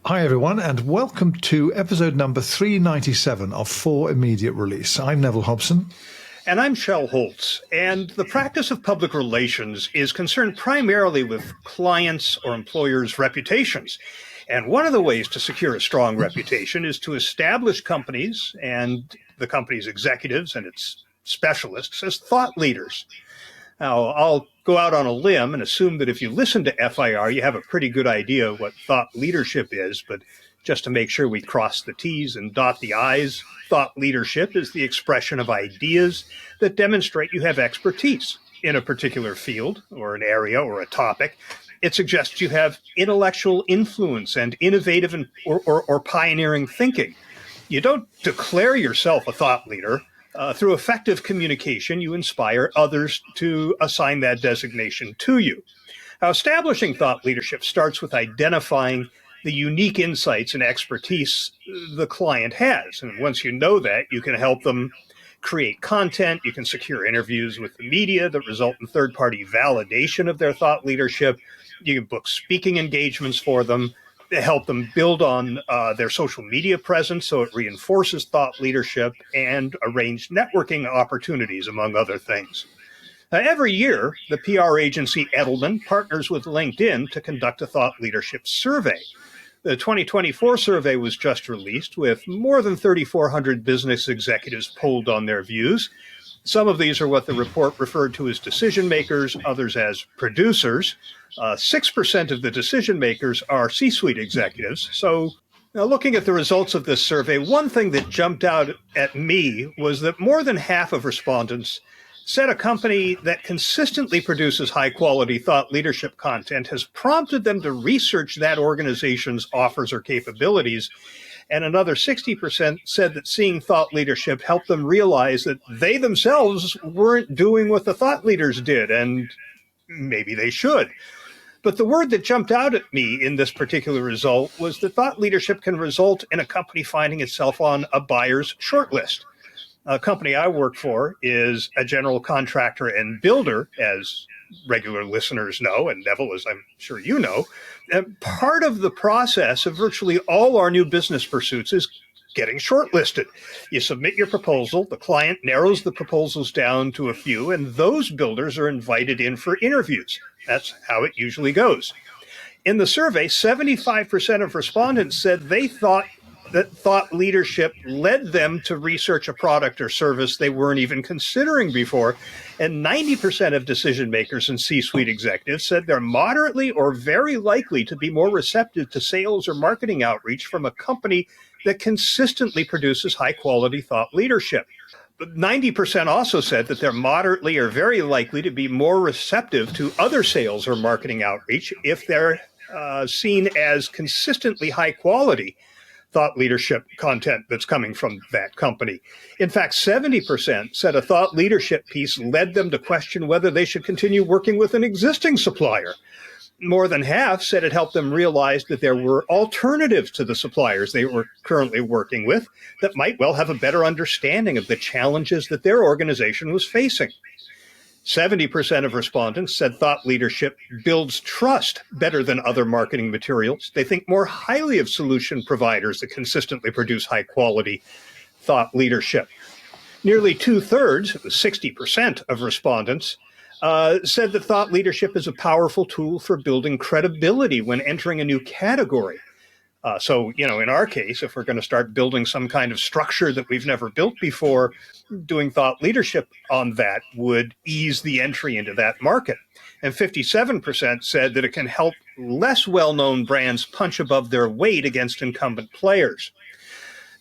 Hi everyone, and welcome to episode number 397 of For Immediate Release. I'm Neville Hobson. And I'm Shel Holtz, and the practice of public relations is concerned primarily with clients' or employers' reputations. And one of the ways to secure a strong reputation is to establish companies and the company's executives and its specialists as thought leaders. Now, I'll go out on a limb and assume that if you listen to FIR, you have a pretty good idea of what thought leadership is, but just to make sure we cross the T's and dot the I's, thought leadership is the expression of ideas that demonstrate you have expertise in a particular field or an area or a topic. It suggests you have intellectual influence and innovative or pioneering thinking. You don't declare yourself a thought leader. Through effective communication, you inspire others to assign that designation to you. Now, establishing thought leadership starts with identifying the unique insights and expertise the client has. And once you know that, you can help them create content. You can secure interviews with the media that result in third-party validation of their thought leadership. You can book speaking engagements for them, to help them build on their social media presence so it reinforces thought leadership, and arrange networking opportunities, among other things. Every year, the PR agency Edelman partners with LinkedIn to conduct a thought leadership survey. The 2024 survey was just released, with more than 3,400 business executives polled on their views. Some of these are what the report referred to as decision makers, others as producers. 6% of the decision makers are C-suite executives. So now, looking at the results of this survey, one thing that jumped out at me was that more than half of respondents said a company that consistently produces high-quality thought leadership content has prompted them to research that organization's offers or capabilities. And another 60% said that seeing thought leadership helped them realize that they themselves weren't doing what the thought leaders did, and maybe they should. But the word that jumped out at me in this particular result was that thought leadership can result in a company finding itself on a buyer's shortlist. A company I work for is a general contractor and builder, as regular listeners know, and Neville, as I'm sure you know. And part of the process of virtually all our new business pursuits is getting shortlisted. You submit your proposal, the client narrows the proposals down to a few, and those builders are invited in for interviews. That's how it usually goes. In the survey, 75% of respondents said they thought that thought leadership led them to research a product or service they weren't even considering before. And 90% of decision makers and C-suite executives said they're moderately or very likely to be more receptive to sales or marketing outreach from a company that consistently produces high-quality thought leadership. But 90% also said that they're moderately or very likely to be more receptive to other sales or marketing outreach if they're seen as consistently high quality thought leadership content that's coming from that company. In fact, 70% said a thought leadership piece led them to question whether they should continue working with an existing supplier. More than half said it helped them realize that there were alternatives to the suppliers they were currently working with that might well have a better understanding of the challenges that their organization was facing. 70% of respondents said thought leadership builds trust better than other marketing materials. They think more highly of solution providers that consistently produce high quality thought leadership. Nearly 2/3, 60% of respondents, said that thought leadership is a powerful tool for building credibility when entering a new category. So, in our case, if we're going to start building some kind of structure that we've never built before, doing thought leadership on that would ease the entry into that market. And 57% said that it can help less well-known brands punch above their weight against incumbent players.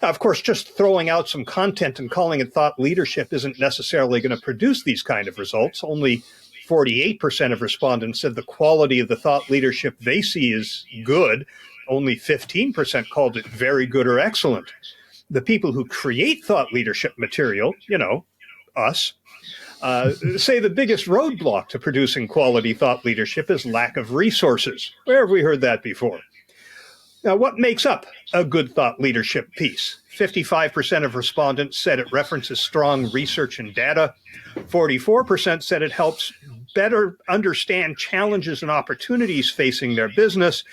Now, of course, just throwing out some content and calling it thought leadership isn't necessarily going to produce these kind of results. Only 48% of respondents said the quality of the thought leadership they see is good. Only 15% called it very good or excellent. The people who create thought leadership material, us, say the biggest roadblock to producing quality thought leadership is lack of resources. Where have we heard that before? Now, what makes up a good thought leadership piece? 55% of respondents said it references strong research and data. 44% said it helps better understand challenges and opportunities facing their business.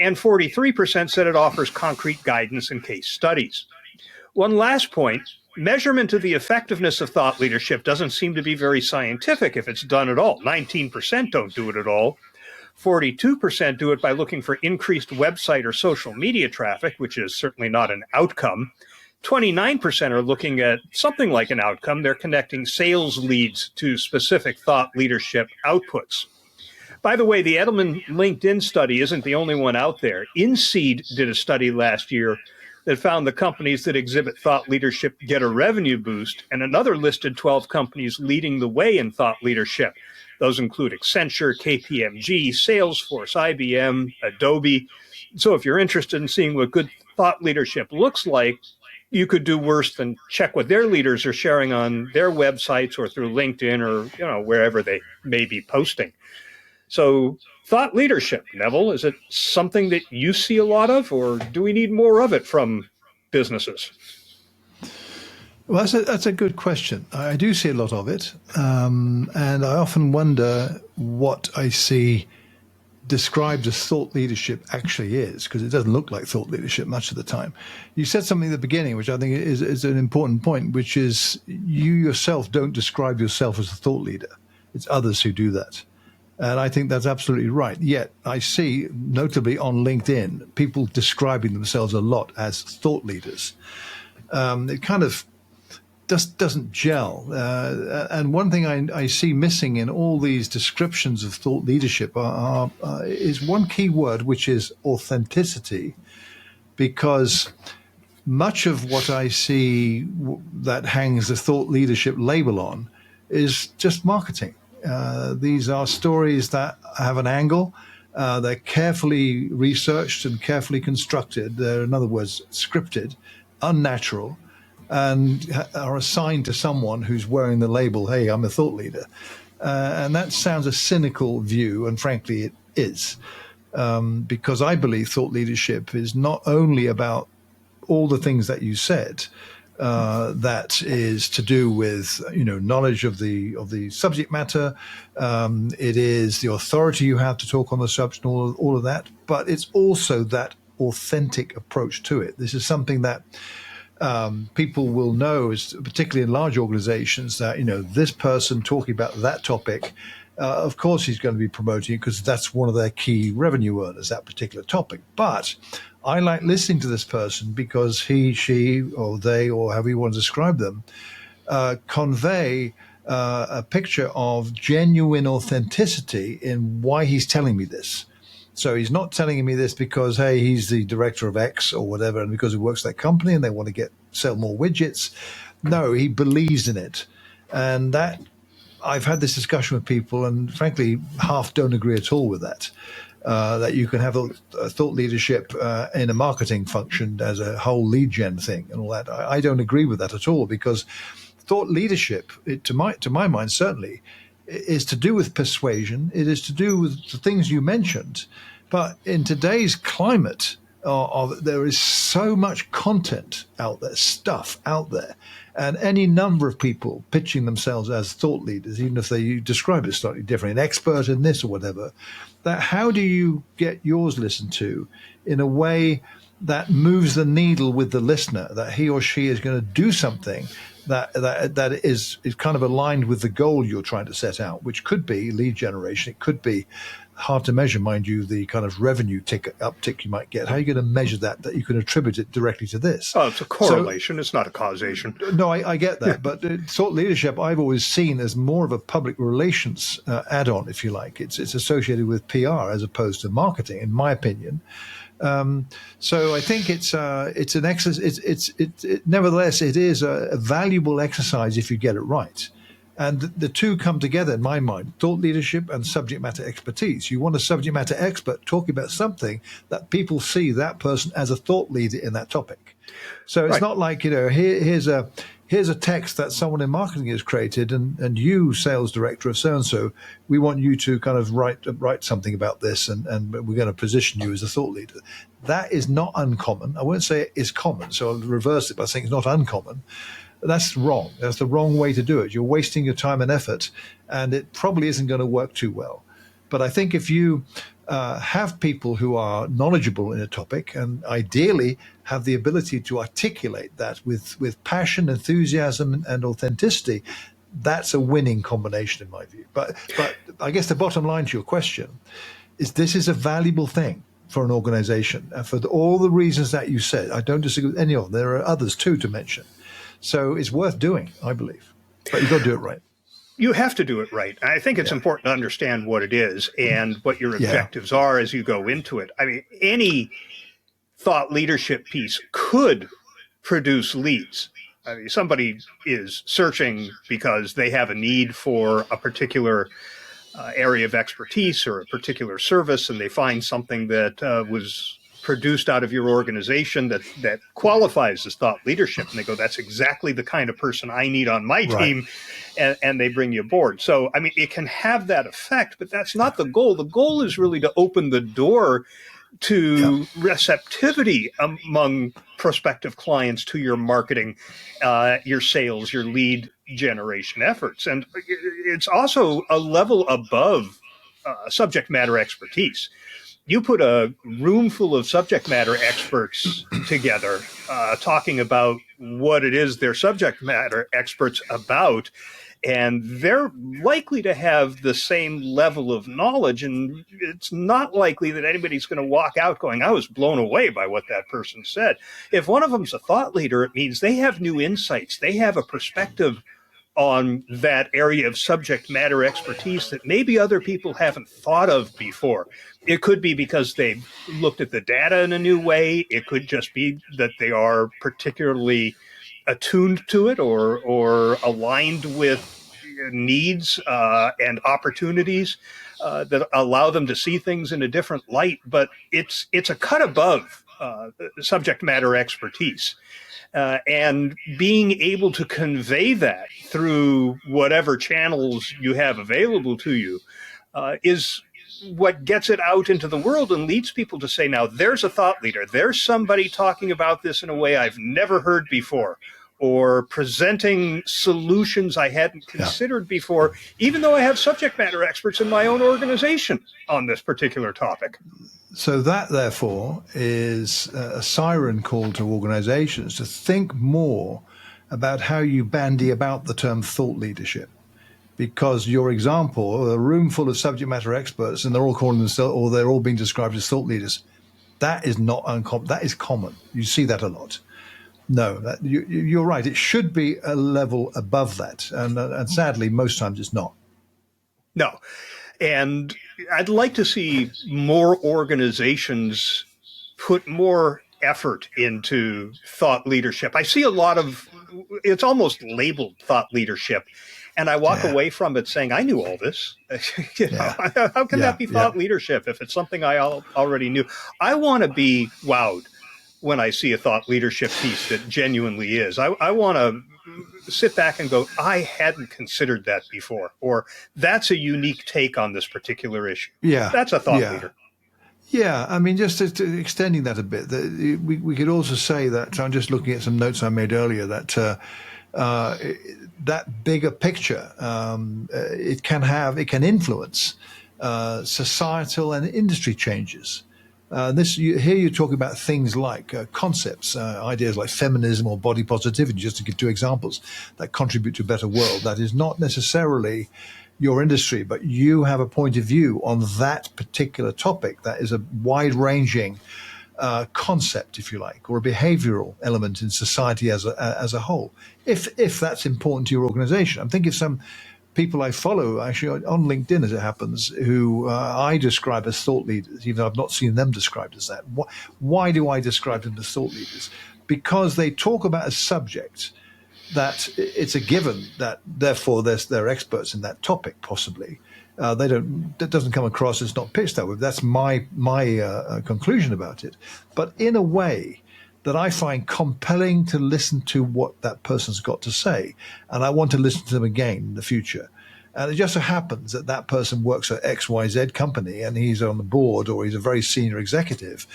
and 43% said it offers concrete guidance and case studies. One last point, measurement of the effectiveness of thought leadership doesn't seem to be very scientific if it's done at all. 19% don't do it at all. 42% do it by looking for increased website or social media traffic, which is certainly not an outcome. 29% are looking at something like an outcome. They're connecting sales leads to specific thought leadership outputs. By the way, the Edelman LinkedIn study isn't the only one out there. InSeed did a study last year that found the companies that exhibit thought leadership get a revenue boost, and another listed 12 companies leading the way in thought leadership. Those include Accenture, KPMG, Salesforce, IBM, Adobe. So if you're interested in seeing what good thought leadership looks like, you could do worse than check what their leaders are sharing on their websites or through LinkedIn or wherever they may be posting. So thought leadership, Neville, is it something that you see a lot of, or do we need more of it from businesses? Well, that's a good question. I do see a lot of it, and I often wonder what I see described as thought leadership actually is, because it doesn't look like thought leadership much of the time. You said something at the beginning, which I think is an important point, which is you yourself don't describe yourself as a thought leader. It's others who do that. And I think that's absolutely right. Yet I see, notably on LinkedIn, people describing themselves a lot as thought leaders. It kind of just doesn't gel. And one thing I see missing in all these descriptions of thought leadership is one key word, which is authenticity, because much of what I see that hangs the thought leadership label on is just marketing. These are stories that have an angle. They're carefully researched and carefully constructed. They're, in other words, scripted, unnatural, and are assigned to someone who's wearing the label, hey, I'm a thought leader. And that sounds a cynical view, and frankly, it is. Because I believe thought leadership is not only about all the things that you said, that is to do with knowledge of the subject matter. It is the authority you have to talk on the subject, all of that. But it's also that authentic approach to it. This is something that people will know, particularly in large organizations, that this person talking about that topic. Of course, he's going to be promoting it because that's one of their key revenue earners, that particular topic. But I like listening to this person because he, she, or they, or however you want to describe them, convey a picture of genuine authenticity in why he's telling me this. So he's not telling me this because, hey, he's the director of X or whatever, and because he works for that company and they want to sell more widgets. No, he believes in it. And that, I've had this discussion with people, and frankly, half don't agree at all with that. That you can have a thought leadership in a marketing function as a whole lead gen thing and all that. I don't agree with that at all, because thought leadership, to my mind, certainly, is to do with persuasion. It is to do with the things you mentioned. But in today's climate, there is so much content out there, stuff out there, and any number of people pitching themselves as thought leaders, even if they describe it slightly different, an expert in this or whatever, that how do you get yours listened to in a way that moves the needle with the listener, that he or she is going to do something that is kind of aligned with the goal you're trying to set out, which could be lead generation. It could be hard to measure, mind you, the kind of revenue uptick you might get. How are you going to measure that you can attribute it directly to this? Oh, it's a correlation. It's not a causation. No, I get that. But thought leadership I've always seen as more of a public relations add-on, if you like. It's associated with PR as opposed to marketing, in my opinion. So I think it's an exercise. Nevertheless, it is a valuable exercise if you get it right. And the two come together in my mind, thought leadership and subject matter expertise. You want a subject matter expert talking about something that people see that person as a thought leader in that topic. So it's not like, here's a text that someone in marketing has created, and you, sales director of so-and-so, we want you to kind of write something about this, and we're going to position you as a thought leader. That is not uncommon. I won't say it is common, so I'll reverse it by saying it's not uncommon. That's wrong. That's the wrong way to do it. You're wasting your time and effort, and it probably isn't going to work too well. But I think if you have people who are knowledgeable in a topic and ideally have the ability to articulate that with passion, enthusiasm, and authenticity, that's a winning combination in my view. But I guess the bottom line to your question is this is a valuable thing for an organization. And for all the reasons that you said, I don't disagree with any of them. There are others too to mention. So it's worth doing, I believe. But you've got to do it right. You have to do it right. I think it's important to understand what it is and what your objectives are as you go into it. I mean, any thought leadership piece could produce leads. I mean, somebody is searching because they have a need for a particular area of expertise or a particular service, and they find something that was produced out of your organization that qualifies as thought leadership, and they go, that's exactly the kind of person I need on my team, and they bring you aboard. So, I mean, it can have that effect, but that's not the goal. The goal is really to open the door to receptivity among prospective clients to your marketing, your sales, your lead generation efforts. And it's also a level above subject matter expertise. You put a room full of subject matter experts together talking about what it is they're subject matter experts about, and they're likely to have the same level of knowledge, and it's not likely that anybody's going to walk out going, I was blown away by what that person said. If one of them's a thought leader, it means they have new insights. They have a perspective on that area of subject matter expertise that maybe other people haven't thought of before. It could be because they've looked at the data in a new way. It could just be that they are particularly attuned to it or aligned with needs and opportunities that allow them to see things in a different light. But it's a cut above subject matter expertise. And being able to convey that through whatever channels you have available to you is what gets it out into the world and leads people to say, now there's a thought leader. There's somebody talking about this in a way I've never heard before, or presenting solutions I hadn't considered before, even though I have subject matter experts in my own organization on this particular topic. So that, therefore, is a siren call to organizations to think more about how you bandy about the term thought leadership. Because your example, a room full of subject matter experts, and they're all calling themselves, or they're all being described as thought leaders, that is not uncommon. That is common. You see that a lot. No, you're right. It should be a level above that. And sadly, most times it's not. No. And I'd like to see more organizations put more effort into thought leadership. I see a lot of, it's almost labeled thought leadership. And I walk away from it saying, I knew all this. How can that be thought leadership if it's something I already knew? I want to be wowed when I see a thought leadership piece that genuinely is. I want to sit back and go, I hadn't considered that before, or that's a unique take on this particular issue. Yeah, that's a thought leader. Yeah, I mean, just to extending that a bit, we could also say that, I'm just looking at some notes I made earlier, that that bigger picture, it can influence societal and industry changes. Here you're talking about things like concepts, ideas like feminism or body positivity, just to give two examples that contribute to a better world. That is not necessarily your industry, but you have a point of view on that particular topic. That is a wide-ranging concept, if you like, or a behavioral element in society as a whole. If that's important to your organization, I'm thinking of some people I follow, actually on LinkedIn as it happens, who I describe as thought leaders, even though I've not seen them described as that. Why do I describe them as thought leaders? Because they talk about a subject that it's a given that therefore they're experts in that topic, possibly. That doesn't come across, it's not pitched that way. That's my conclusion about it. But in a way that I find compelling to listen to what that person's got to say. And I want to listen to them again in the future. And it just so happens that that person works at XYZ company and he's on the board or he's a very senior executive.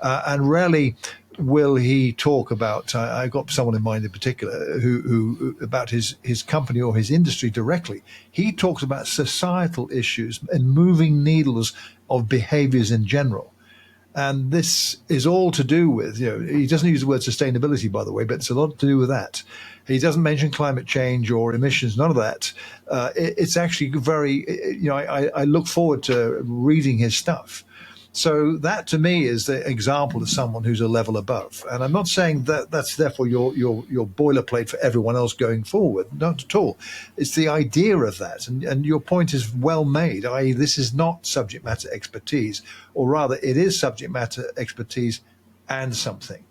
And rarely will he talk about? I got someone in mind in particular who about his company or his industry directly. He talks about societal issues and moving needles of behaviors in general. And this is all to do with, he doesn't use the word sustainability, by the way, but it's a lot to do with that. He doesn't mention climate change or emissions, none of that. It's actually very, I look forward to reading his stuff. So that to me is the example of someone who's a level above. And I'm not saying that that's therefore your boilerplate for everyone else going forward. Not at all. It's the idea of that. And your point is well made, i.e. this is not subject matter expertise, or rather it is subject matter expertise and something.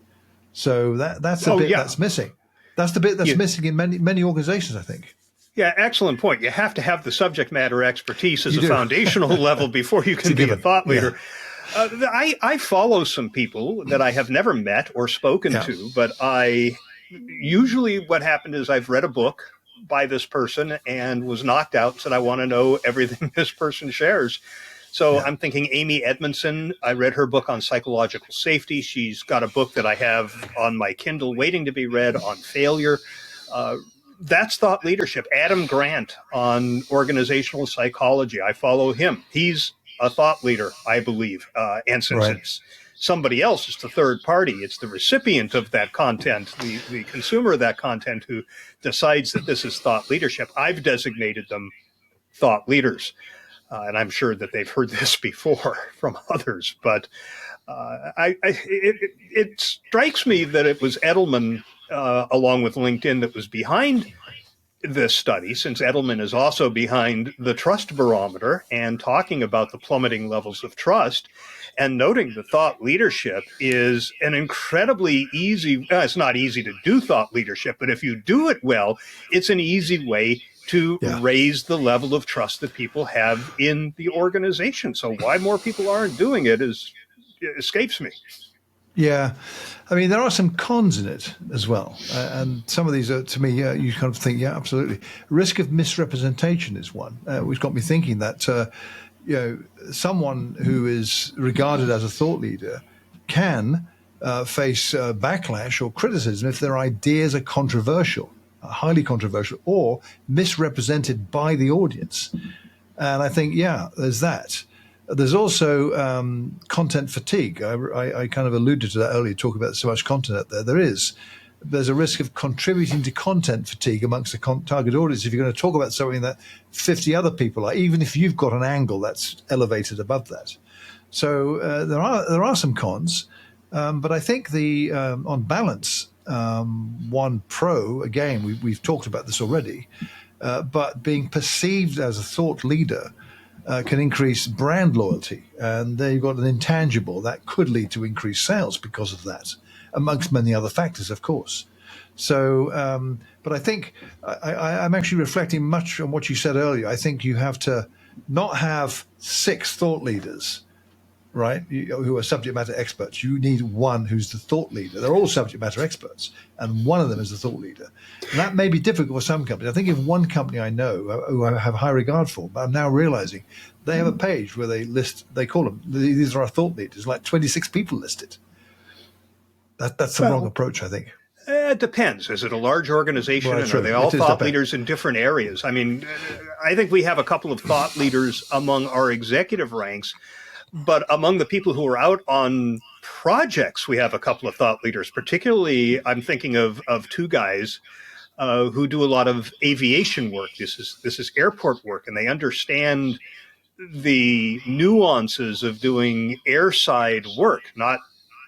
So that's the bit that's missing. That's the bit that's missing in many organizations, I think. Yeah, excellent point. You have to have the subject matter expertise as a foundational level before you can be a thought leader. Yeah. I follow some people that I have never met or spoken to, but usually what happened is I've read a book by this person and was knocked out and said, I want to know everything this person shares. So I'm thinking Amy Edmondson. I read her book on psychological safety. She's got a book that I have on my Kindle waiting to be read on failure. That's thought leadership. Adam Grant on organizational psychology. I follow him. He's a thought leader, I believe. And since it's somebody else, it's the third party. It's the recipient of that content, the consumer of that content who decides that this is thought leadership. I've designated them thought leaders. And I'm sure that they've heard this before from others. But it strikes me that it was Edelman, along with LinkedIn, that was behind this study, since Edelman is also behind the trust barometer and talking about the plummeting levels of trust and noting that thought leadership is an incredibly easy, it's not easy to do thought leadership, but if you do it well, it's an easy way to raise the level of trust that people have in the organization. So why more people aren't doing it escapes me. Yeah. I mean, there are some cons in it as well. And some of these are, to me, you kind of think, absolutely. Risk of misrepresentation is one, which got me thinking that, someone who is regarded as a thought leader can face backlash or criticism if their ideas are controversial, highly controversial, or misrepresented by the audience. And I think, there's that. There's also content fatigue. I kind of alluded to that earlier, talking about so much content out there. There's a risk of contributing to content fatigue amongst the target audience if you're going to talk about something that 50 other people are, even if you've got an angle that's elevated above that. So there are some cons, but I think on balance, one pro, again, we've talked about this already, but being perceived as a thought leader can increase brand loyalty. And there you've got an intangible that could lead to increased sales because of that, amongst many other factors, of course. So, but I think I'm actually reflecting much on what you said earlier. I think you have to not have 6 thought leaders, right, who are subject matter experts. You need one who's the thought leader. They're all subject matter experts, and one of them is the thought leader. And that may be difficult for some companies. I think of one company I know who I have high regard for, but I'm now realizing they have a page where they call them, these are our thought leaders, like 26 people listed. That's the wrong approach, I think. It depends. Is it a large organization, and are they all thought leaders in different areas? I mean, I think we have a couple of thought leaders among our executive ranks, but among the people who are out on projects, we have a couple of thought leaders. Particularly, I'm thinking of 2 guys who do a lot of aviation work. This is airport work, and they understand the nuances of doing airside work, not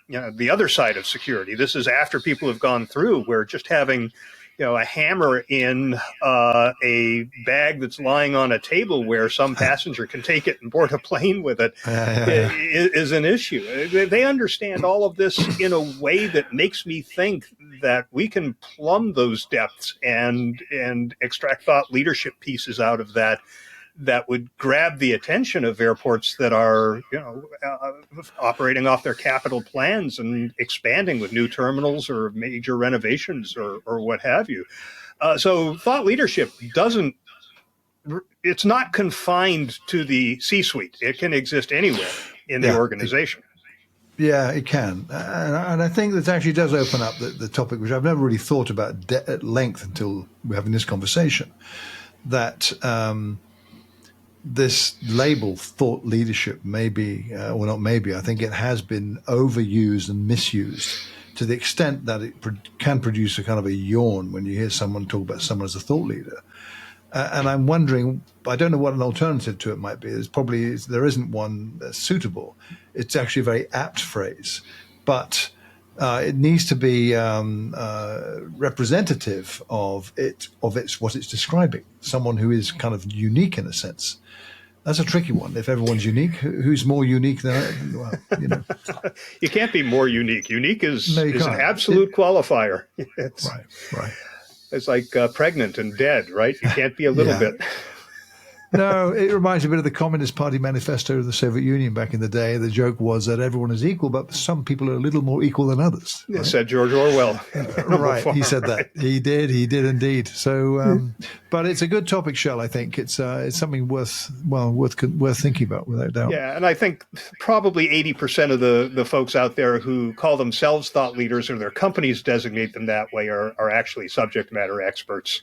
the other side of security. This is after people have gone through, where just having a hammer in a bag that's lying on a table where some passenger can take it and board a plane with it is an issue. They understand all of this in a way that makes me think that we can plumb those depths and extract thought leadership pieces out of that would grab the attention of airports that are, operating off their capital plans and expanding with new terminals or major renovations or what have you. So thought leadership it's not confined to the C-suite. It can exist anywhere in the organization. Yeah, it can, and I think that actually does open up the topic, which I've never really thought about at length until we're having this conversation. That this label, thought leadership, maybe, or not maybe, I think it has been overused and misused to the extent that it can produce a kind of a yawn when you hear someone talk about someone as a thought leader. And I'm wondering, I don't know what an alternative to it might be. There isn't one that's suitable. It's actually a very apt phrase, but it needs to be representative of what it's describing. Someone who is kind of unique in a sense. That's a tricky one. If everyone's unique, who's more unique than, well, you know. You can't be more unique. Unique is an can't. absolute qualifier. Right. It's like pregnant and dead, right? You can't be a little bit. No, it reminds me a bit of the Communist Party manifesto of the Soviet Union back in the day. The joke was that everyone is equal, but some people are a little more equal than others. Right? Said George Orwell. Right, he said that. He did indeed. So, but it's a good topic, Shell. I think it's something worth thinking about, without doubt. Yeah, and I think probably 80% of the folks out there who call themselves thought leaders or their companies designate them that way are actually subject matter experts,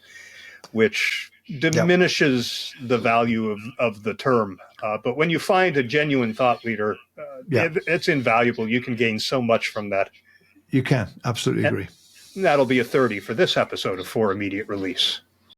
which diminishes the value of the term. But when you find a genuine thought leader, it's invaluable. You can gain so much from that. You can. Absolutely agree. And that'll be a 30 for this episode of For Immediate Release.